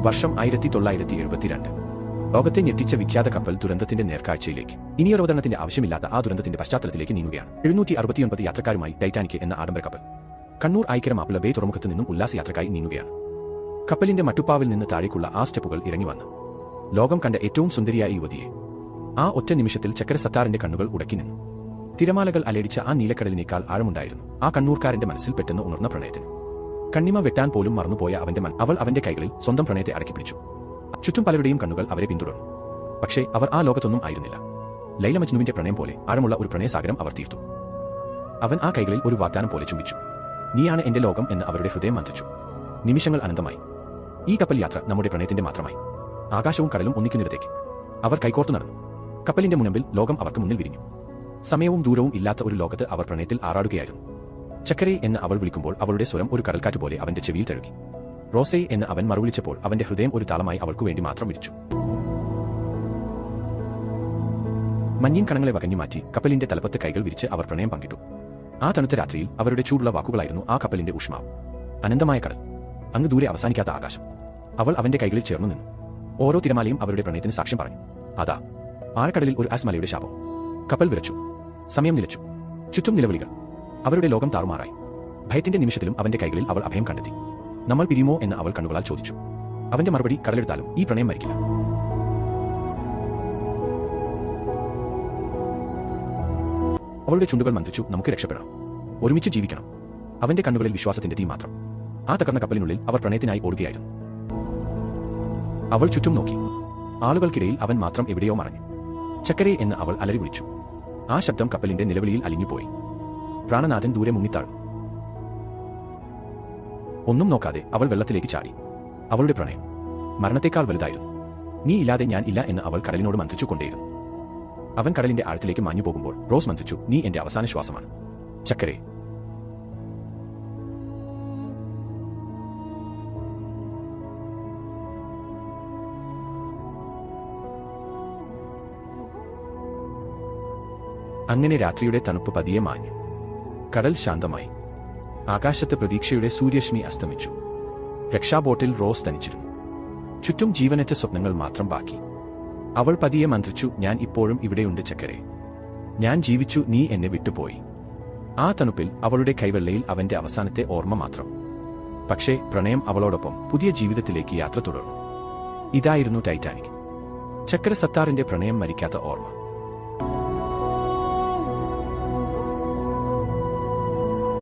വർഷം 1972. ലോകത്തെ ഞെട്ടിച്ച വിഖ്യാത കപ്പൽ ദുരന്തത്തിന്റെ നേർക്കാഴ്ചയിലേക്ക്. ഇനിയൊരവതരണത്തിന്റെ ആവശ്യമില്ലാത്ത ആ ദുരന്തത്തിന്റെ പശ്ചാത്തലത്തിലേക്ക് നീങ്ങുകയാണ്. 769 യാത്രക്കാരുമായി ടൈറ്റാനിക് എന്ന ആഡംബര കപ്പൽ കണ്ണൂർ ഐക്കര മാപ്പിള ബേ തുറമുഖത്ത് നിന്നും ഉല്ലാസയാത്രക്കായി നീങ്ങുകയാണ്. കപ്പലിന്റെ മട്ടുപ്പാവിൽ നിന്ന് താഴേക്കുള്ള ആ സ്റ്റെപ്പുകൾ ഇറങ്ങി വന്ന് ലോകം കണ്ട ഏറ്റവും സുന്ദരിയായ യുവതിയെ ആ ഒറ്റ നിമിഷത്തിൽ ചക്കര സത്താറിന്റെ കണ്ണുകൾ ഉടക്കി നിന്നു. തിരമാലകൾ അലയടിച്ച ആ നീലക്കടലിനേക്കാൾ ആഴമുണ്ടായിരുന്നു ആ കണ്ണൂർക്കാരന്റെ മനസ്സിൽ പെട്ടെന്ന് ഉണർന്ന പ്രണയത്തിന്. കണ്ണിമ വെട്ടാൻ പോലും മറന്നുപോയ അവൾ അവന്റെ കൈകളിൽ സ്വന്തം പ്രണയത്തെ അടക്കി പിടിച്ചു. ചുറ്റും പലരുടെയും കണ്ണുകൾ അവരെ പിന്തുടർന്നു. പക്ഷേ അവർ ആ ലോകത്തൊന്നും ആയിരുന്നില്ല. ലൈല മജ്നുവിന്റെ പ്രണയം പോലെ ആഴമുള്ള ഒരു പ്രണയസാഗരം അവർ തീർത്തു. അവൻ ആ കൈകളിൽ ഒരു വാഗ്ദാനം പോലെ ചുംബിച്ചു. നീയാണ് എന്റെ ലോകം എന്ന് അവരുടെ ഹൃദയം മന്ത്രിച്ചു. നിമിഷങ്ങൾ അനന്തമായി. ഈ കപ്പൽ യാത്ര നമ്മുടെ പ്രണയത്തിന്റെ മാത്രമായി. ആകാശവും കടലും ഒന്നിക്കുന്നിടത്തേക്ക് അവർ കൈകോർത്തു നടന്നു. കപ്പലിന്റെ മുൻപിൽ ലോകം അവർക്ക് മുന്നിൽ വിരിഞ്ഞു. സമയവും ദൂരവും ഇല്ലാത്ത ഒരു ലോകത്ത് അവർ പ്രണയത്തിൽ ആറാടുകയായിരുന്നു. ചക്കരേ എന്ന് അവൾ വിളിക്കുമ്പോൾ അവളുടെ സ്വരം ഒരു കടൽക്കാറ്റ് പോലെ അവന്റെ ചെവിയിൽ തഴുകി. റോസേ എന്ന് അവൻ മറുവിളിച്ചപ്പോൾ അവന്റെ ഹൃദയം ഒരു താളമായി അവൾക്കു വേണ്ടി മാത്രം വിളിച്ചു. മഞ്ഞിൻ കണങ്ങളെ വകഞ്ഞു മാറ്റി കപ്പലിന്റെ തലപ്പത്ത് കൈകൾ വിരിച്ച് അവർ പ്രണയം പങ്കിട്ടു. ആ തണുത്ത രാത്രിയിൽ അവരുടെ ചൂടുള്ള വാക്കുകളായിരുന്നു ആ കപ്പലിന്റെ ഊഷ്മാവ്. അനന്തമായ കടൽ, അങ്ങ് ദൂരെ അവസാനിക്കാത്ത ആകാശം. അവൾ അവന്റെ കൈകളിൽ ചേർന്നു നിന്നു. ഓരോ തിരമാലയും അവരുടെ പ്രണയത്തിന് സാക്ഷ്യം പറഞ്ഞു. അതാ ആഴക്കടലിൽ ഒരു ആസ്മലയുടെ ശാപം. കപ്പൽ വിറച്ചു. സമയം നിലച്ചു. ചുറ്റും നിലവിളികൾ. അവരുടെ ലോകം താറുമാറായി. ഭയത്തിന്റെ നിമിഷത്തിലും അവന്റെ കൈകളിൽ അവൾ അഭയം കണ്ടെത്തി. നമ്മൾ പിരിയുമോ എന്ന് അവൾ കണ്ണുകളാൽ ചോദിച്ചു. അവന്റെ മറുപടി കടലെടുത്താലും ഈ പ്രണയം മരിക്കില്ല. അവളുടെ ചുണ്ടുകൾ മന്ത്രിച്ചു, നമുക്ക് രക്ഷപ്പെടണം, ഒരുമിച്ച് ജീവിക്കണം. അവന്റെ കണ്ണുകളിൽ വിശ്വാസത്തിന്റെ തീ മാത്രം. ആ തകർന്ന കപ്പലിനുള്ളിൽ അവർ പ്രണയത്തിനായി ഓടുകയായിരുന്നു. അവൾ ചുറ്റും നോക്കി. ആളുകൾക്കിടയിൽ അവൻ മാത്രം എവിടെയോ മറഞ്ഞു. ചക്കരേ എന്ന് അവൾ അലറി വിളിച്ചു. ആ ശബ്ദം കപ്പലിന്റെ നിലവിളിയിൽ അലിഞ്ഞുപോയി. പ്രാണനാഥൻ ദൂരെ മുങ്ങിത്താഴ്ന്നു. ഒന്നും നോക്കാതെ അവൾ വെള്ളത്തിലേക്ക് ചാടി. അവളുടെ പ്രണയം മരണത്തെക്കാൾ വലുതായിരുന്നു. നീ ഇല്ലാതെ ഞാൻ ഇല്ല എന്ന് അവൾ കടലിനോട് മന്ത്രിച്ചു കൊണ്ടേയിരുന്നു. അവൻ കടലിന്റെ ആഴത്തിലേക്ക് മാഞ്ഞു പോകുമ്പോൾ റോസ് മന്ത്രിച്ചു, നീ എന്റെ അവസാന ശ്വാസമാണ് ചക്കരേ. അങ്ങനെ രാത്രിയുടെ തണുപ്പ് പതിയെ മാഞ്ഞു. കടൽ ശാന്തമായി. ആകാശത്ത് പ്രതീക്ഷയുടെ സൂര്യരശ്മി അസ്തമിച്ചു. രക്ഷാബോട്ടിൽ റോസ് തനിച്ചിരുന്നു. ചുറ്റും ജീവനറ്റ സ്വപ്നങ്ങൾ മാത്രം ബാക്കി. അവൾ പതിയെ മന്ത്രിച്ചു, ഞാൻ ഇപ്പോഴും ഇവിടെയുണ്ട് ചക്കരേ. ഞാൻ ജീവിച്ചു, നീ എന്നെ വിട്ടുപോയി. ആ തണുപ്പിൽ അവളുടെ കൈവെള്ളയിൽ അവന്റെ അവസാനത്തെ ഓർമ്മ മാത്രം. പക്ഷേ പ്രണയം അവളോടൊപ്പം പുതിയ ജീവിതത്തിലേക്ക് യാത്ര തുടർന്നു. ഇതായിരുന്നു ടൈറ്റാനിക്. ചക്കര സത്താറിന്റെ പ്രണയം മരിക്കാത്ത ഓർമ്മ.